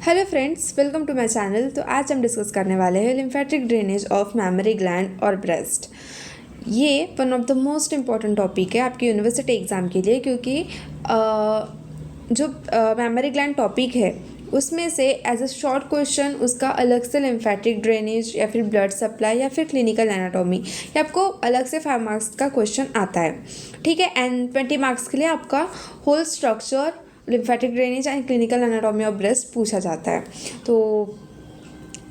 Hello friends, welcome to my channel. तो आज हम डिस्कस करने वाले हैं lymphatic drainage of mammary gland और ब्रेस्ट। ये one of the most important topic है आपकी यूनिवर्सिटी एग्ज़ाम के लिए, क्योंकि जो मैमरी ग्लैंड टॉपिक है उसमें से एज अ शॉर्ट क्वेश्चन उसका अलग से लिम्फेटिक ड्रेनेज या फिर ब्लड सप्लाई या फिर क्लिनिकल एनाटॉमी ये आपको अलग से 5 मार्क्स का क्वेश्चन आता है। ठीक है, एंड 20 मार्क्स के लिए आपका whole structure lymphatic drainage and clinical anatomy of breast पूछा जाता है। तो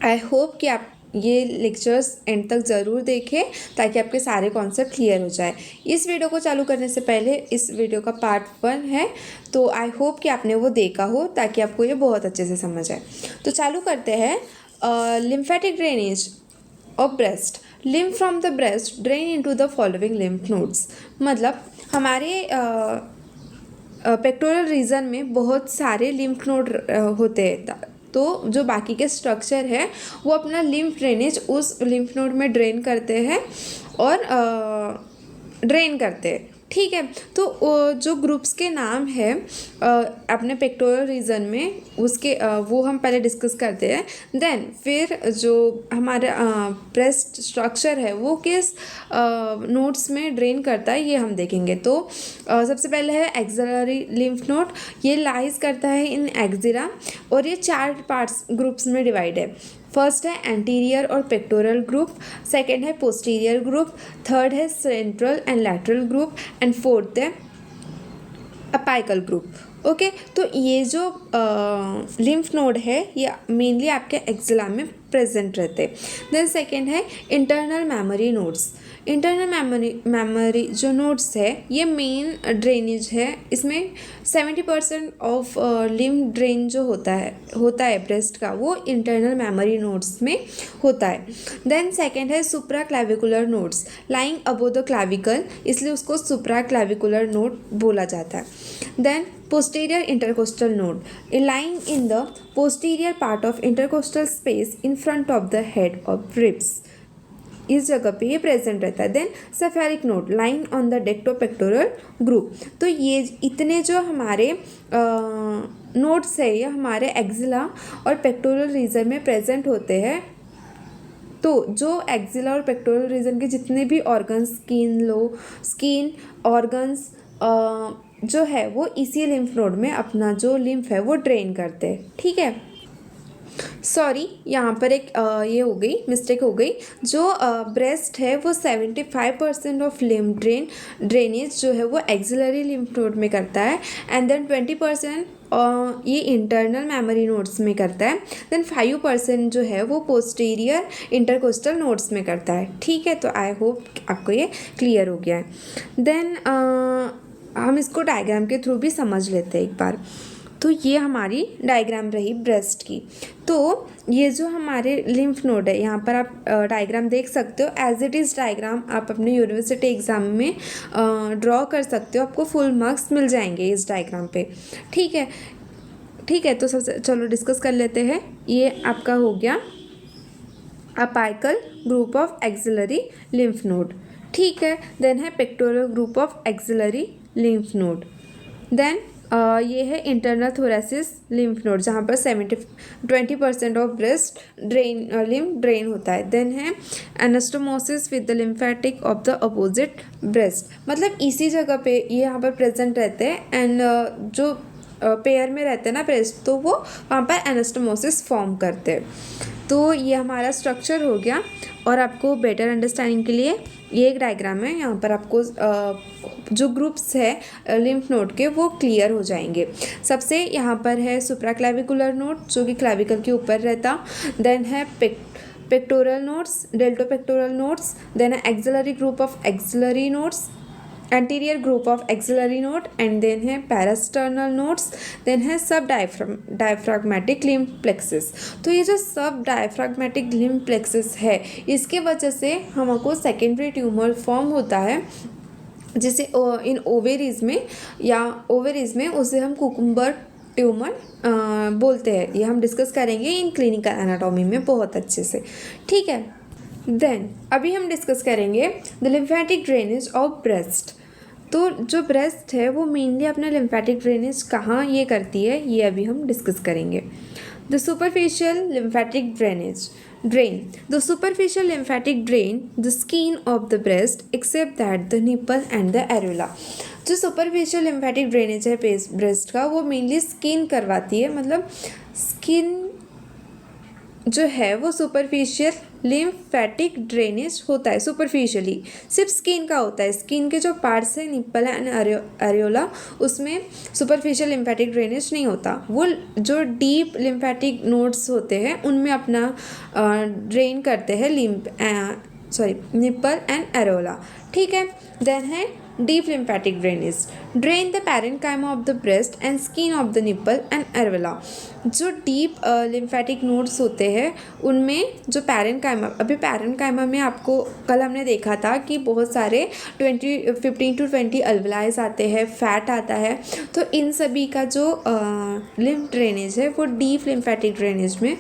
आई होप कि आप ये लेक्चर्स एंड तक ज़रूर देखें ताकि आपके सारे कॉन्सेप्ट क्लियर हो जाए। इस वीडियो को चालू करने से पहले इस वीडियो का पार्ट 1 है, तो आई होप कि आपने वो देखा हो ताकि आपको ये बहुत अच्छे से समझ आए। तो चालू करते हैं। Lymphatic drainage of breast. Lymph from the breast drain into the following lymph nodes. मतलब हमारे पेक्टोरल रीजन में बहुत सारे लिम्फ नोड होते हैं, तो जो बाकी के स्ट्रक्चर है वो अपना लिम्फ ड्रेनेज उस लिम्फ नोड में ड्रेन करते हैं और ड्रेन करते हैं। ठीक है, तो जो ग्रुप्स के नाम है अपने पेक्टोरल रीजन में उसके वो हम पहले डिस्कस करते हैं। देन फिर जो हमारा ब्रेस्ट स्ट्रक्चर है वो किस नोड्स में ड्रेन करता है ये हम देखेंगे। तो सबसे पहले है एक्सिलरी लिम्फ नोड। ये लाइज करता है इन एक्सिला और ये 4 पार्ट्स ग्रुप्स में डिवाइड है। फर्स्ट है एंटीरियर और पेक्टोरल ग्रुप, सेकेंड है पोस्टीरियर ग्रुप, थर्ड है central and lateral group and fourth है अपाइकल ग्रुप। ओके, तो ये जो लिम्फ नोड है ये मेनली आपके एक्सिला में प्रेजेंट रहते हैं। देन सेकेंड है internal memory nodes. Internal memory जो नोड्स है ये मेन ड्रेनेज है। इसमें 70% ऑफ लिम्फ ड्रेन जो होता है ब्रेस्ट का वो इंटरनल मेमोरी नोड्स में होता है। देन सेकेंड है supra clavicular nodes lying above the clavicle, इसलिए उसको सुप्रा क्लैविकुलर नोड बोला जाता है। Then posterior intercostal node lying in the posterior part of intercostal space in front of the head of ribs, इस जगह पे ये प्रेजेंट रहता है। Then cephalic node line on the deltopectoral group. तो ये इतने जो हमारे नोड्स है ये हमारे एक्सिला और पेक्टोरल रीजन में प्रेजेंट होते हैं। तो जो एक्सिला और पेक्टोरल रीजन के जितने भी ऑर्गन्स, स्किन ऑर्गन्स जो है वो इसी लिम्फ नोड में अपना जो लिम्फ है वो ड्रेन करते हैं। ठीक है, सॉरी यहाँ पर एक ये हो गई मिस्टेक हो गई। जो ब्रेस्ट है वो 75% ऑफ लिम्फ ड्रेनेज जो है वो एक्सिलरी लिम्फ नोड में करता है, एंड देन 20% ये इंटरनल मेमोरी नोड्स में करता है। देन 5% जो है वो पोस्टीरियर इंटरकोस्टल नोड्स में करता है। ठीक है, तो आई होप आपको ये क्लियर हो गया है। देन हम इसको डायग्राम के थ्रू भी समझ लेते हैं एक बार। तो ये हमारी डायग्राम रही ब्रेस्ट की। तो ये जो हमारे लिम्फ नोड है यहाँ पर आप डायग्राम देख सकते हो। एज इट इज़ डायग्राम आप अपने यूनिवर्सिटी एग्ज़ाम में ड्रॉ कर सकते हो, आपको फुल मार्क्स मिल जाएंगे इस डायग्राम पे। ठीक है, तो सबसे चलो डिस्कस कर लेते हैं। ये आपका हो गया apical group of axillary lymph node. ठीक है, देन है pectoral group of axillary lymph node. Then ये है इंटरनल थोरेसिस लिम्फ नोड जहाँ पर 20% ऑफ ब्रेस्ट लिम्फ ड्रेन होता है। देन है anastomosis with the lymphatic of the opposite breast. मतलब इसी जगह पे ये यहाँ पर प्रेजेंट रहते हैं, एंड जो पेयर में रहते हैं ना ब्रेस्ट, तो वो वहाँ पर एनास्टोमोसिस फॉर्म करते हैं। तो ये हमारा स्ट्रक्चर हो गया, और आपको बेटर अंडरस्टैंडिंग के लिए ये एक डायग्राम है, यहाँ पर आपको जो ग्रुप्स है लिम्फ नोड के वो क्लियर हो जाएंगे। सबसे यहाँ पर है सुप्राक्लैविकुलर नोड जो कि क्लैविकल के ऊपर रहता। देन है पेक्टोरल नोड्स, डेल्टोपेक्टोरल नोड्स। देन है axillary group of axillary nodes, anterior group of axillary node, and then है parasternal nodes, then है सब diaphragmatic limb plexus। तो ये जो सब diaphragmatic limb plexus है इसके वजह से हमको सेकेंडरी ट्यूमर फॉर्म होता है, जिसे इन ओवेरीज में उसे हम कुकुम्बर ट्यूमर बोलते हैं। ये हम डिस्कस करेंगे इन क्लिनिकल एनाटॉमी में बहुत अच्छे से। ठीक है, देन अभी हम डिस्कस करेंगे the lymphatic drainage of breast. तो जो ब्रेस्ट है वो मेनली अपना लिम्फेटिक ड्रेनेज कहाँ ये करती है ये अभी हम डिस्कस करेंगे। The superficial lymphatic drainage. Drain. The superficial lymphatic drain the skin of the breast except that the nipple and the areola. जो सुपरफिशियल लिम्फेटिक ड्रेनेज है ब्रेस्ट का वो मेनली स्किन करवाती है, मतलब स्किन जो है वो सुपरफिशियल लिम्फेटिक ड्रेनेज होता है, सुपरफिशियली सिर्फ स्किन का होता है। स्किन के जो पार्ट्स है निप्पल एंड अरेोला उसमें सुपरफिशियल लिम्फेटिक ड्रेनेज नहीं होता। वो जो डीप लिम्फेटिक नोड्स होते हैं उनमें अपना ड्रेन करते हैं निप्पल एंड अरेोला। ठीक है। देन है deep lymphatic drainage. Drain the parenchyma of the breast and skin of the nipple and areola. जो डीप लिम्फेटिक नोड्स होते हैं उनमें जो पैरेनकाइमा, अभी पैरेनकाइमा में आपको कल हमने देखा था कि बहुत सारे 15 to 20 अल्वलाइज आते हैं, फैट आता है, तो इन सभी का जो लिम्फ ड्रेनेज है वो डीप लिम्फेटिक ड्रेनेज में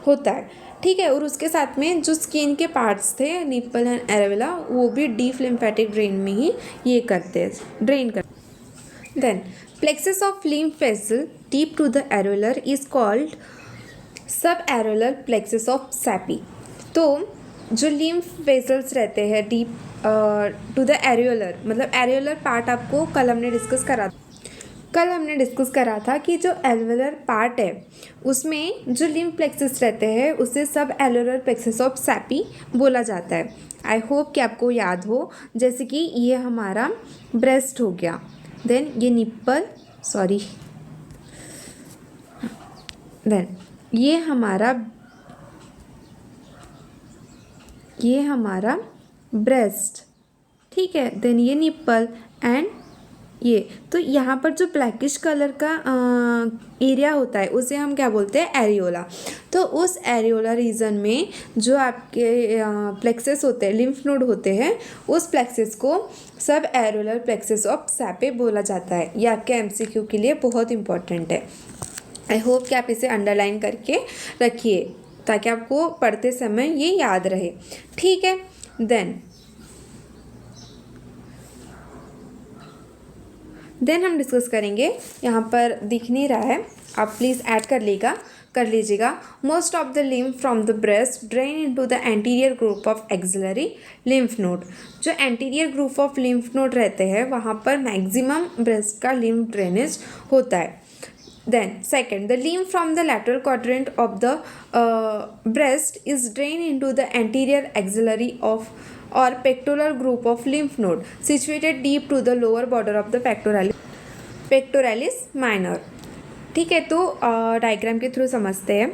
होता है। ठीक है। और उसके साथ में जो स्किन के पार्ट्स थे निप्पल एंड एरेोला वो भी डीप लिम्फेटिक ड्रेन में ही ये करते हैं, ड्रेन करते। Then plexus of lymph vessel deep to the areolar is called sub areolar plexus of sappy. तो जो लिम्फ वेसल्स रहते हैं डीप टू द एरेोलर, मतलब एरेोलर पार्ट आपको कल हमने डिस्कस करा था कि जो एल्वेलर पार्ट है उसमें जो लिम्फ प्लेक्सस रहते हैं उसे सब एल्वेलर प्लेक्सस ऑफ सैपी बोला जाता है। आई होप कि आपको याद हो, जैसे कि ये हमारा ब्रेस्ट हो गया, देन ये निप्पल, देन ये हमारा ब्रेस्ट। ठीक है। देन ये निप्पल एंड ये, तो यहाँ पर जो ब्लैकिश कलर का एरिया होता है उसे हम क्या बोलते हैं, एरियोला। तो उस एरियोला रीजन में जो आपके प्लेक्सस होते हैं, लिम्फ नोड होते हैं, उस प्लेक्सस को सब एरियोलर प्लेक्सस ऑफ सैपे बोला जाता है। ये आपके एमसीक्यू के लिए बहुत इंपॉर्टेंट है। आई होप कि आप इसे अंडरलाइन करके रखिए ताकि आपको पढ़ते समय ये याद रहे। ठीक है। देन हम डिस्कस करेंगे, यहाँ पर दिख नहीं रहा है, आप प्लीज़ ऐड कर लीजिएगा। Most of the lymph from the breast drain into the anterior group of axillary lymph node. जो anterior group of lymph node रहते हैं वहाँ पर मैक्सिमम ब्रेस्ट का लिम्फ ड्रेनेज होता है। Then second, the lymph from the lateral quadrant of the breast is drained into the anterior axillary of or pectoral group of lymph node situated deep to the lower border of the pectoralis minor। ठीक है। तो diagram के through समझते हैं।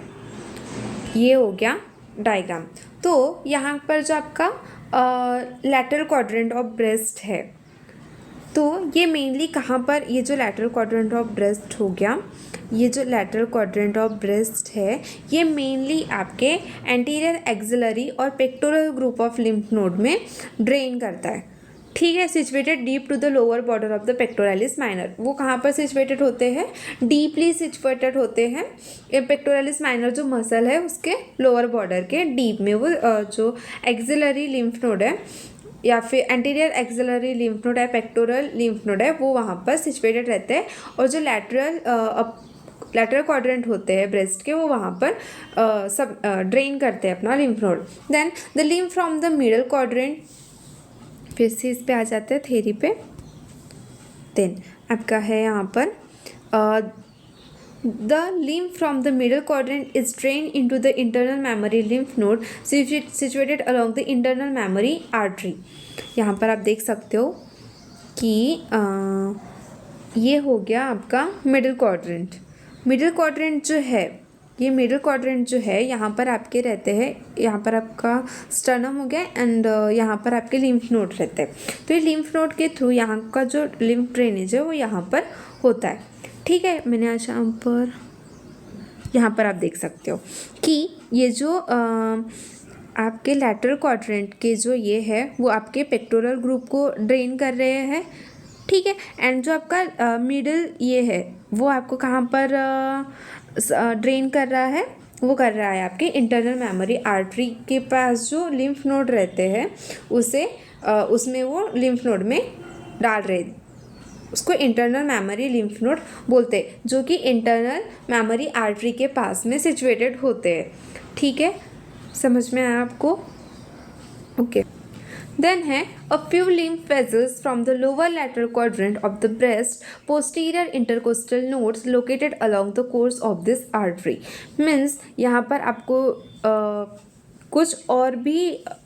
ये हो गया diagram. तो यहाँ पर जो आपका lateral quadrant of breast है, तो ये मेनली कहाँ पर, ये जो लैटरल क्वाड्रेंट ऑफ ब्रेस्ट हो गया, ये जो लैटरल क्वाड्रेंट ऑफ ब्रेस्ट है ये मेनली आपके एंटीरियर एक्सिलरी और pectoral group of lymph node में ड्रेन करता है। ठीक है। Situated deep to the lower border of the pectoralis minor. वो कहाँ पर सिचुएटेड होते हैं, डीपली सिचुएटेड होते हैं। पेक्टोरालिस माइनर जो मसल है उसके लोअर बॉर्डर के डीप में वो जो एक्सिलरी लिम्फ नोड है या फिर एंटीरियर एक्सिलरी लिम्फ नोड है, पेक्टोरल लिम्फ नोड है, वो वहाँ पर सिचुएटेड रहते हैं। और जो लैटरल क्वाड्रेंट होते हैं ब्रेस्ट के वो वहाँ पर सब ड्रेन करते हैं अपना lymph node. Then the lymph from the middle quadrant, फिर से इस पे आ जाते हैं थेरी पे। देन आपका है यहाँ पर the lymph from the middle quadrant is drained into the internal mammary lymph node situated along the internal mammary artery। यहाँ पर आप देख सकते हो कि ये हो गया आपका मिडिल क्वाड्रेंट। मिडिल क्वाड्रेंट जो है, ये मिडिल क्वाड्रेंट जो है यहाँ पर आपके रहते हैं, यहाँ पर आपका स्टर्नम हो गया एंड यहाँ पर आपके लिम्फ नोड रहते हैं। तो ये लिम्फ नोड के थ्रू यहाँ का जो लिम्फ ड्रेनेज है वो यहाँ पर होता है। ठीक है। मैंने आज यहाँ पर आप देख सकते हो कि ये जो आपके लैटरल क्वाड्रेंट के जो ये है वो आपके पेक्टोरल ग्रुप को ड्रेन कर रहे हैं। ठीक है। एंड जो आपका मिडिल ये है वो आपको कहाँ पर ड्रेन कर रहा है, वो कर रहा है आपके इंटरनल मेमोरी आर्टरी के पास जो लिम्फ नोड रहते हैं उसे उसमें वो लिम्फ नोड में डाल रहे। उसको इंटरनल मेमोरी लिम्फ नोड बोलते हैं, जो कि इंटरनल मेमोरी आर्टरी के पास में सिचुएटेड होते हैं। ठीक है, समझ में आया आपको? ओके। देन है a few lymph vessels from the lower lateral quadrant of the breast, posterior intercostal nodes located along the course of this artery. Means यहाँ पर आपको कुछ और भी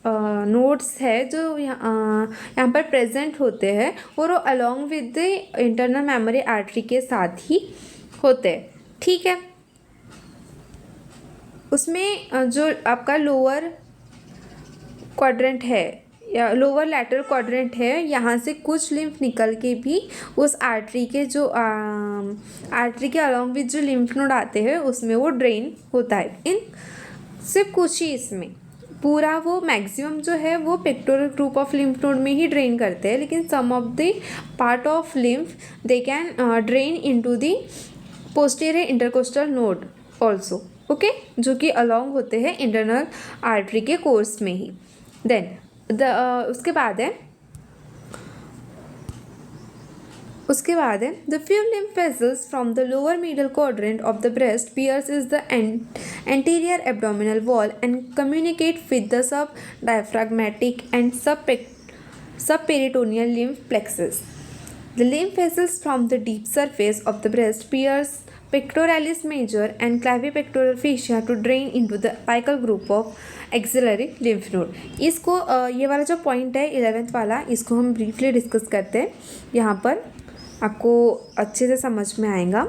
नोड्स है जो यहाँ पर प्रेजेंट होते हैं और वो along with the internal memory artery के साथ ही होते हैं। ठीक है, उसमें जो आपका लोअर क्वाड्रेंट है या लोअर लैटरल क्वाड्रेंट है, यहाँ से कुछ लिम्फ निकल के भी उस आर्टरी के जो आर्टरी के अलॉन्ग विद जो लिम्फ नोड आते हैं उसमें वो ड्रेन होता है। इन सिर्फ कुछ ही, इसमें पूरा वो मैक्सिमम जो है वो pectoral group of lymph node में ही ड्रेन करते हैं, लेकिन some of the part of lymph they can drain into the posterior intercostal node also. Okay, जो कि अलॉन्ग होते हैं इंटरनल आर्टरी के कोर्स में ही। देन उसके बाद है the few lymph vessels from the lower middle quadrant of the breast pierces the anterior abdominal wall and communicate with the subdiaphragmatic and subperitoneal lymph plexus. The lymph vessels from the deep surface of the breast pierce pectoralis major and clavipectoral fascia to drain into the apical group of axillary lymph node. इसको ये वाला जो point है 11th वाला, इसको हम briefly discuss करते हैं। यहाँ पर आपको अच्छे से समझ में आएगा।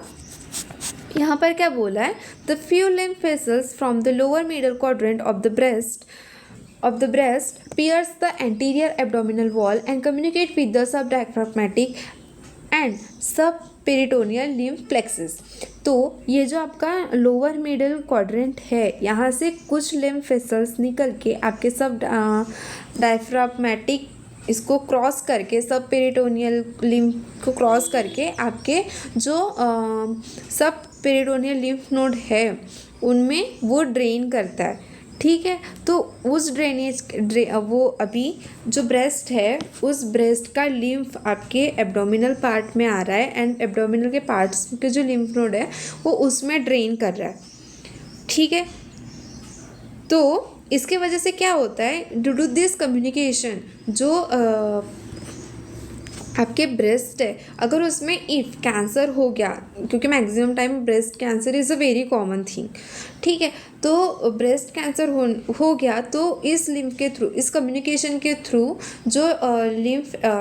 यहाँ पर क्या बोला है, the few lymph vessels from the lower middle quadrant of the breast pierce the anterior abdominal wall and communicate with the subdiaphragmatic and subperitoneal lymph plexus। तो ये जो आपका लोअर मिडल क्वाड्रेंट है, यहाँ से कुछ लिम्फ वेसल्स निकल के आपके सब डायफ्राग्मेटिक इसको क्रॉस करके सब पेरिटोनियल लिम्फ को क्रॉस करके आपके जो सब पेरिटोनियल लिम्फ नोड है उनमें वो ड्रेन करता है। ठीक है, तो उस वो अभी जो ब्रेस्ट है उस ब्रेस्ट का लिम्फ आपके एब्डोमिनल पार्ट में आ रहा है एंड एब्डोमिनल के पार्ट्स के जो लिम्फ नोड है वो उसमें ड्रेन कर रहा है। ठीक है, तो इसके वजह से क्या होता है, ड्यू टू दिस कम्युनिकेशन जो आपके ब्रेस्ट है, अगर उसमें इफ़ कैंसर हो गया, क्योंकि maximum time breast cancer is a very common thing. ठीक है, तो ब्रेस्ट कैंसर हो गया तो इस लिम्फ के थ्रू, इस कम्युनिकेशन के थ्रू जो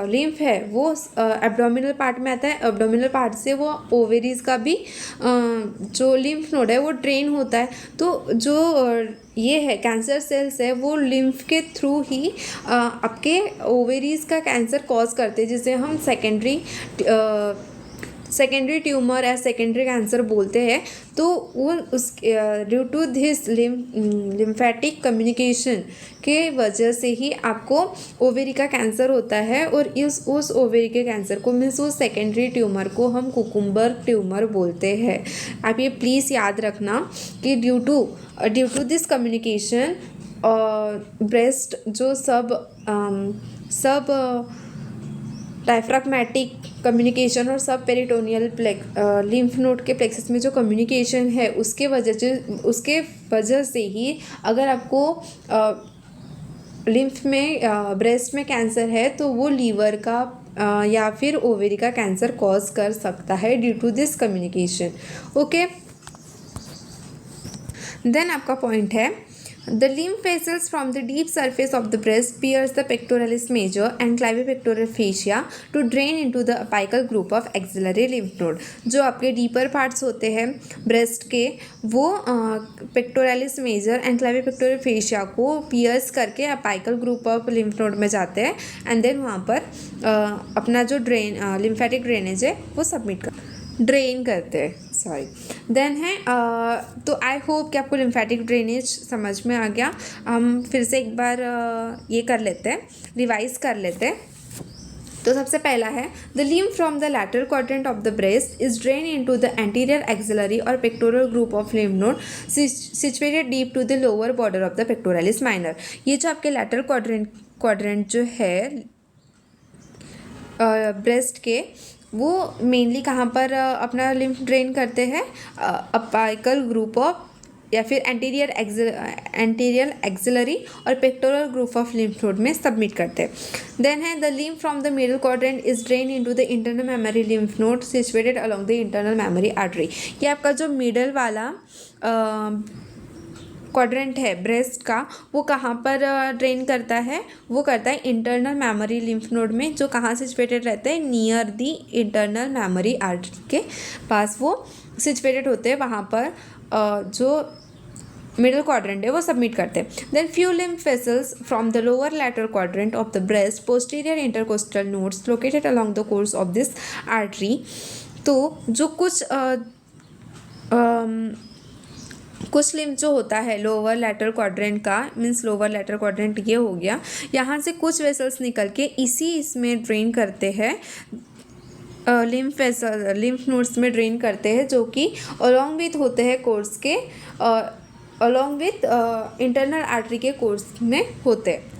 लिम्फ है वो एब्डोमिनल पार्ट में आता है। एब्डोमिनल पार्ट से वो ओवेरीज का भी जो लिम्फ नोड है वो ड्रेन होता है। तो जो ये है कैंसर सेल्स है वो लिम्फ के थ्रू ही आपके ओवेरीज का कैंसर कॉज करते हैं, जिसे हम सेकेंडरी ट्यूमर या सेकेंडरी कैंसर बोलते हैं। तो वो उस due to this lymphatic communication के वजह से ही आपको ओवेरी का कैंसर होता है, और उस ओवेरी के कैंसर को मीन्स उस सेकेंडरी ट्यूमर को हम कुकुम्बर ट्यूमर बोलते हैं। आप ये प्लीज़ याद रखना कि due to this communication breast जो सब डायफ्राग्मेटिक कम्युनिकेशन और सब पेरिटोनियल लिम्फ नोड के प्लेक्सस में जो कम्युनिकेशन है उसके वजह से ही अगर आपको लिम्फ में ब्रेस्ट में कैंसर है तो वो लीवर का या फिर ओवेरी का कैंसर कॉज कर सकता है due to this communication. Okay, then आपका पॉइंट है The lymph vessels from the deep surface of the breast pierce the pectoralis major and clavipectoral fascia to drain into the apical group of axillary lymph node। जो आपके deeper parts होते हैं breast के वो pectoralis major and clavipectoral fascia को pierce करके apical group of lymph node में जाते हैं एंड देन वहाँ पर अपना जो लिम्फेटिक ड्रेनेज है वो ड्रेन करते हैं। सॉरी, देन है तो आई होप कि आपको लिम्फेटिक ड्रेनेज समझ में आ गया। हम फिर से एक बार ये कर लेते हैं, रिवाइज कर लेते हैं। तो सबसे पहला है the lymph from the lateral quadrant of the breast is drain into the anterior axillary और pectoral group of lymph node situated deep to the lower border of the pectoralis minor. ये जो आपके लैटरल क्वाड्रेंट जो है breast के वो mainly कहाँ पर अपना लिम्फ ड्रेन करते हैं, अपाइकल ग्रुप ऑफ या फिर एंटीरियर एक्सिलरी और pectoral group of lymph node में सबमिट करते हैं। देन है the lymph from the middle quadrant is drain into the internal memory lymph node situated along the internal memory artery. ये आपका जो मिडल वाला क्वाड्रेंट है ब्रेस्ट का, वो कहाँ पर ड्रेन करता है, वो करता है इंटरनल मेमोरी लिम्फ नोड में, जो कहाँ सिचुएटेड रहते हैं, near the internal memory artery के पास वो सिचुएटेड होते हैं। वहाँ पर जो मिडल क्वाड्रेंट है वो सबमिट करते हैं। Then few lymph vessels from the lower lateral quadrant of the breast posterior intercostal nodes located along the course of this artery. तो जो कुछ लिम्फ जो होता है लोअर लैटरल क्वाड्रेंट का, मीन्स लोअर लैटरल क्वाड्रेंट ये हो गया, यहाँ से कुछ वेसल्स निकल के इसमें ड्रेन करते हैं, लिम्फ नोड्स में ड्रेन करते हैं, जो कि अलॉन्ग विथ होते हैं कोर्स के, अलॉन्ग विथ इंटरनल आर्टरी के कोर्स में होते हैं।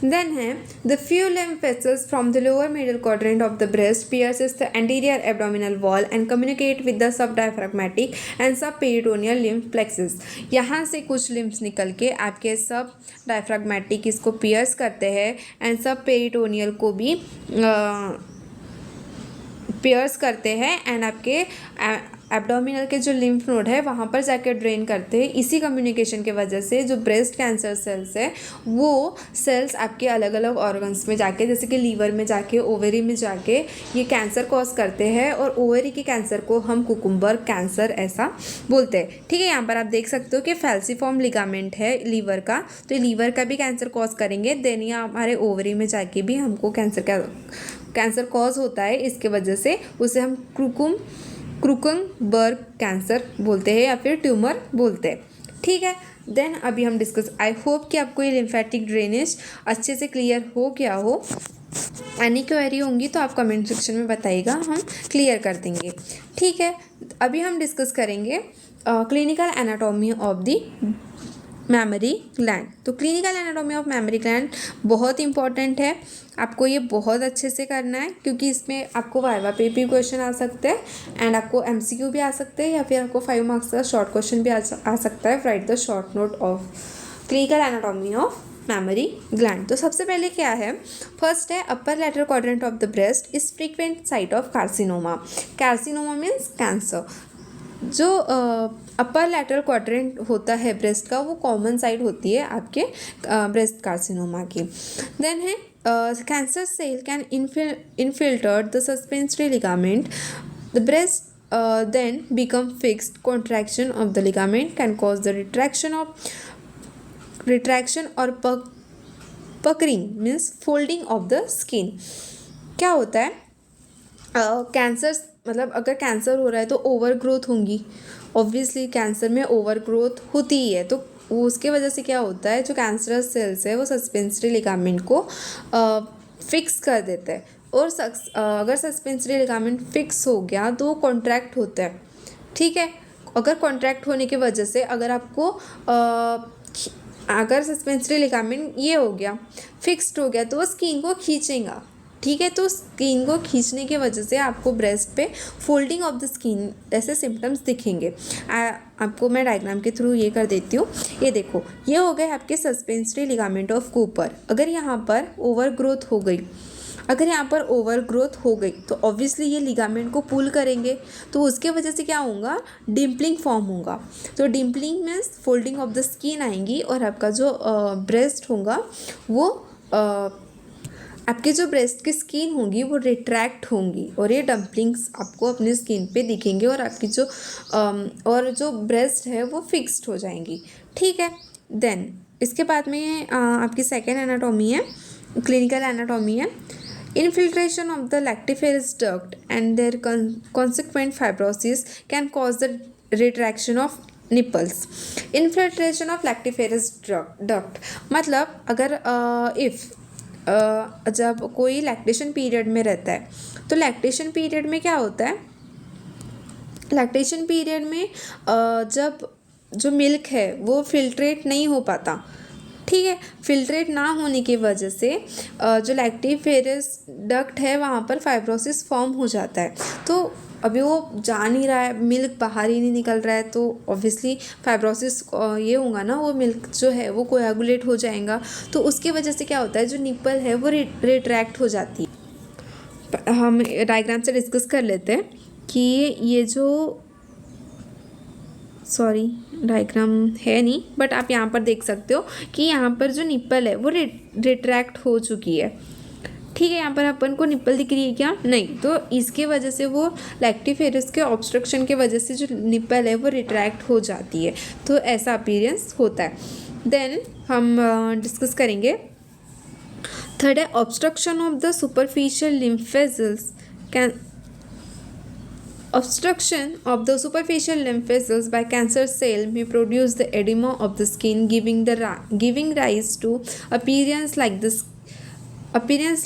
देन है the few lymph vessels from the lower middle quadrant of the breast pierces the anterior abdominal wall and communicate with the sub diaphragmatic and sub peritoneal lymph plexuses. यहाँ से कुछ लिम्फ्स निकल के आपके सब डायफ्राग्मेटिक इसको पियर्स करते हैं एंड सब पेरिटोनियल को भी पियर्स करते हैं एंड आपके एब्डोमिनल के जो लिम्फ नोड है वहाँ पर जाके ड्रेन करते हैं। इसी कम्युनिकेशन के वजह से जो ब्रेस्ट कैंसर सेल्स है वो सेल्स आपके अलग अलग ऑर्गन्स में जाके, जैसे कि लीवर में जाके, ओवरी में जाके ये कैंसर कॉज करते हैं, और ओवरी के कैंसर को हम कुकुम्बर कैंसर ऐसा बोलते हैं। ठीक है, यहाँ पर आप देख सकते हो कि फैल्सीफॉर्म लिगामेंट है लीवर का, तो लीवर का भी कैंसर कॉज करेंगे। देन ये हमारे ओवरी में जाके भी हमको कैंसर कॉज होता है, इसके वजह से उसे हम क्रूकनबर्ग कैंसर बोलते हैं या फिर ट्यूमर बोलते हैं। ठीक है, देन अभी हम डिस्कस, आई होप कि आपको ये लिम्फेटिक ड्रेनेज अच्छे से क्लियर हो गया हो। एनी क्वेरी होंगी तो आप कमेंट सेक्शन में बताइएगा, हम क्लियर कर देंगे। ठीक है, अभी हम डिस्कस करेंगे clinical anatomy of the mammary gland. तो clinical anatomy of mammary gland बहुत इंपॉर्टेंट है, आपको ये बहुत अच्छे से करना है, क्योंकि इसमें आपको वाइवा पे भी क्वेश्चन आ सकते हैं एंड आपको एमसीक्यू भी आ सकते हैं, या फिर आपको 5 मार्क्स का शॉर्ट क्वेश्चन भी आ सकता है। Write the short note of clinical anatomy of mammary gland. तो सबसे पहले क्या है, फर्स्ट है upper lateral quadrant of the breast is frequent site of carcinoma. Carcinoma means cancer. जो अपर लैटरल क्वाड्रेंट होता है ब्रेस्ट का, वो कॉमन साइड होती है आपके ब्रेस्ट कार्सिनोमा की। देन है cancer cell can infiltrate the suspensory ligament, the breast then become fixed. Contraction of the ligament can cause the retraction or puckering means folding of the skin. क्या होता है, cancer मतलब अगर cancer हो रहा है तो ओवर ग्रोथ होंगी, ऑब्वियसली कैंसर में ओवर ग्रोथ होती ही है, तो उसके वजह से क्या होता है, जो कैंसरस सेल्स है वो सस्पेंसरी लिगामेंट को फिक्स कर देते हैं, और अगर सस्पेंसरी लिगामेंट फिक्स हो गया तो वो कॉन्ट्रैक्ट होता है। ठीक है, अगर कॉन्ट्रैक्ट होने की वजह से अगर सस्पेंसरी लिगामेंट ये हो गया, फिक्स्ड हो गया, तो वो स्किन को खींचेगा। ठीक है, तो स्किन को खींचने की वजह से आपको ब्रेस्ट पे फोल्डिंग ऑफ द स्किन ऐसे सिम्टम्स दिखेंगे। आपको मैं डायग्राम के थ्रू ये कर देती हूँ। ये देखो, ये हो गए आपके सस्पेंसरी लिगामेंट ऑफ कूपर। अगर यहाँ पर ओवर ग्रोथ हो गई तो ऑब्वियसली ये लिगामेंट को पुल करेंगे, तो उसके वजह से क्या होगा, डिम्पलिंग फॉर्म होगा। तो dimpling means folding of the skin आएंगी, और आपका जो ब्रेस्ट होगा वो आपके जो ब्रेस्ट की स्किन होगी वो रिट्रैक्ट होंगी, और ये डम्पलिंग्स आपको अपनी स्किन पे दिखेंगे, और आपकी जो ब्रेस्ट है वो फिक्स्ड हो जाएंगी। ठीक है, देन इसके बाद में आपकी सेकेंड एनाटॉमी है, क्लिनिकल एनाटॉमी है। Infiltration of the lactiferous duct and their consequent fibrosis can cause the retraction of nipples. Infiltration of lactiferous duct मतलब अगर जब कोई लैक्टेशन पीरियड में रहता है, तो लैक्टेशन पीरियड में क्या होता है, लैक्टेशन पीरियड में जब जो मिल्क है वो फिल्ट्रेट नहीं हो पाता, ठीक है। फिल्ट्रेट ना होने की वजह से जो लैक्टिफेरस डक्ट है वहाँ पर फाइब्रोसिस फॉर्म हो जाता है। तो अभी वो जा नहीं रहा है, मिल्क बाहर ही नहीं निकल रहा है, तो ऑब्वियसली फाइब्रोसिस ये होगा ना, वो मिल्क जो है वो कोएगुलेट हो जाएगा। तो उसकी वजह से क्या होता है, जो निप्पल है वो रिट्रैक्ट हो जाती है। हम डायग्राम से डिस्कस कर लेते हैं कि ये जो सॉरी डायग्राम है नहीं, बट आप यहाँ पर देख सकते हो कि यहाँ पर जो निप्पल है वो रिट्रैक्ट हो चुकी है। ठीक है, यहाँ पर अपन को निप्पल दिख रही है क्या? नहीं। तो इसके वजह से वो लैक्टिफेरस के ऑब्स्ट्रक्शन के वजह से जो निप्पल है वो रिट्रैक्ट हो जाती है। तो ऐसा अपीयरेंस होता है। देन हम डिस्कस करेंगे थर्ड है obstruction of the superficial lymph vessels can Obstruction of the superficial lymph vessels by cancer cell may produce the edema of the skin, giving rise to appearance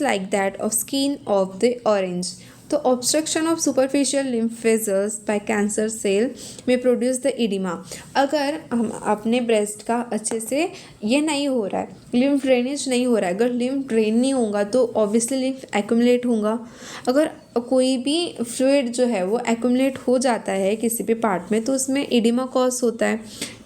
like that of skin of the orange. तो obstruction of superficial lymph vessels by cancer cell में produce the oedema. अगर हम अपने breast का अच्छे से ये नहीं हो रहा है, लिम्फ ड्रेनेज नहीं हो रहा है, अगर लिम्फ ड्रेन नहीं होगा तो ऑब्वियसली लिम्फ एक्यूमुलेट होगा। अगर कोई भी फ्लूइड जो है वो एक्यूमुलेट हो जाता है किसी भी पार्ट में तो उसमें एडिमा कॉज होता है।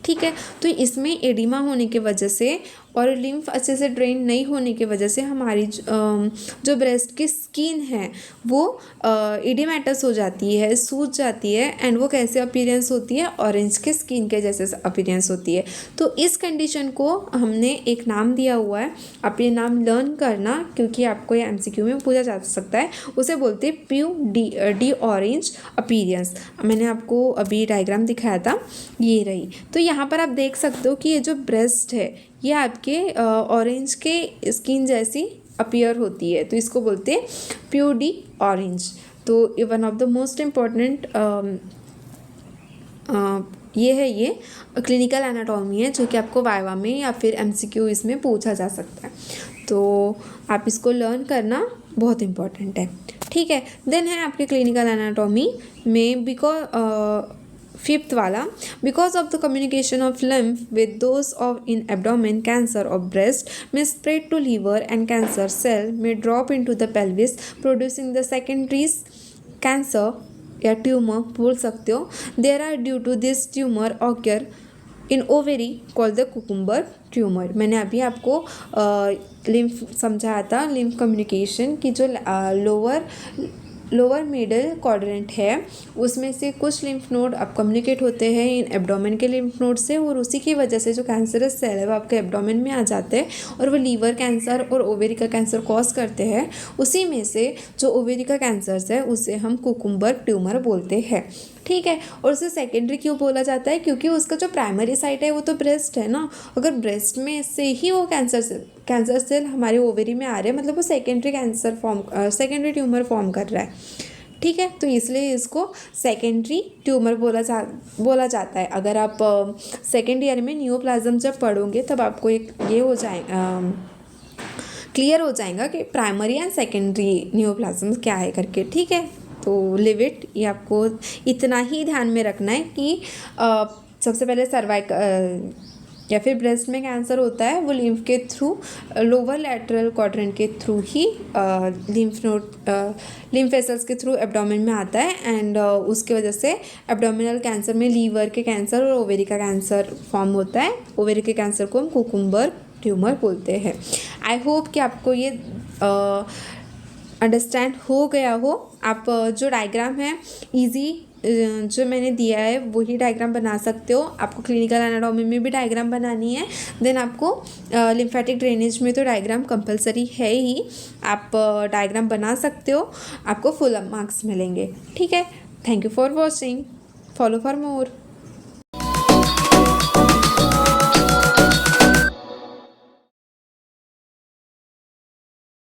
ठीक है, तो इसमें एडिमा होने की वजह से और लिम्फ अच्छे से ड्रेन नहीं होने की वजह से हमारी जो ब्रेस्ट की स्किन है वो इडिमेटस हो जाती है, सूज जाती है, एंड वो कैसे अपीयरेंस होती है, ऑरेंज के स्किन के जैसे अपीयरेंस होती है। तो इस कंडीशन को हमने एक नाम दिया हुआ है, आप ये नाम लर्न करना क्योंकि आपको ये एमसीक्यू में पूछा जा सकता है। उसे बोलते हैं डी ऑरेंज अपीयरेंस। मैंने आपको अभी डायग्राम दिखाया था, ये रही। तो यहाँ पर आप देख सकते हो कि ये जो ब्रेस्ट है ये आपके ऑरेंज के स्किन जैसी अपीयर होती है, तो इसको बोलते हैं प्योर डी ऑरेंज। तो ये one of the most important ये क्लिनिकल एनाटॉमी है जो कि आपको वाइवा में या फिर एमसीक्यू इसमें पूछा जा सकता है। तो आप इसको लर्न करना बहुत इम्पॉर्टेंट है। ठीक है, देन है आपके क्लिनिकल एनाटॉमी में बिकॉज फिफ्थ वाला, because of the communication of lymph with those of in abdomen, cancer of breast may spread to liver and cancer cell may drop in to the pelvis producing the secondaries cancer या tumour बोल सकते हो। There are due to this tumour occur in ovary called the Krukenberg tumour. मैंने अभी आपको lymph समझाया था, lymph communication की जो लोअर मिडल क्वाड्रेंट है उसमें से कुछ लिम्फ नोड अब कम्युनिकेट होते हैं इन एब्डोमेन के लिम्फ नोड से, और उसी की वजह से जो कैंसरस सेल है वो आपके एब्डोमेन में आ जाते हैं और वो लीवर कैंसर और ओवेरी का कैंसर कॉज करते हैं। उसी में से जो ओवेरी का कैंसर है उसे हम कुकुम्बर ट्यूमर बोलते हैं। ठीक है, और उसे सेकेंडरी क्यों बोला जाता है? क्योंकि उसका जो प्राइमरी साइट है वो तो ब्रेस्ट है ना। अगर ब्रेस्ट में से ही वो कैंसर सेल हमारे ओवेरी में आ रहे हैं, मतलब वो सेकेंडरी ट्यूमर फॉर्म कर रहा है। ठीक है, तो इसलिए इसको सेकेंडरी ट्यूमर बोला जाता है। अगर आप सेकेंड ईयर में नियोप्लाज्म जब पढ़ोगे तब आपको एक ये हो जाए क्लियर हो जाएगा कि प्राइमरी एंड सेकेंडरी नियोप्लाज्म क्या है करके। ठीक है, तो लिव इट, ये आपको इतना ही ध्यान में रखना है कि सबसे पहले या फिर ब्रेस्ट में कैंसर होता है वो लिम्फ के थ्रू, लोअर लैटरल क्वाड्रेंट के थ्रू ही लिम्फ वेसल्स के थ्रू एब्डोमेन में आता है, एंड उसके वजह से एब्डोमिनल कैंसर में लीवर के कैंसर और ओवेरी का कैंसर फॉर्म होता है। ओवेरी के कैंसर को हम कुकुम्बर ट्यूमर बोलते हैं। आई होप कि आपको ये अंडरस्टैंड हो गया हो। आप जो डायग्राम है इजी जो मैंने दिया है वही डायग्राम बना सकते हो। आपको क्लिनिकल एनाटॉमी में भी डायग्राम बनानी है, देन आपको लिम्फेटिक ड्रेनेज में तो डायग्राम कंपलसरी है ही, आप डायग्राम बना सकते हो, आपको फुल मार्क्स मिलेंगे। ठीक है, thank you for watching, follow for more.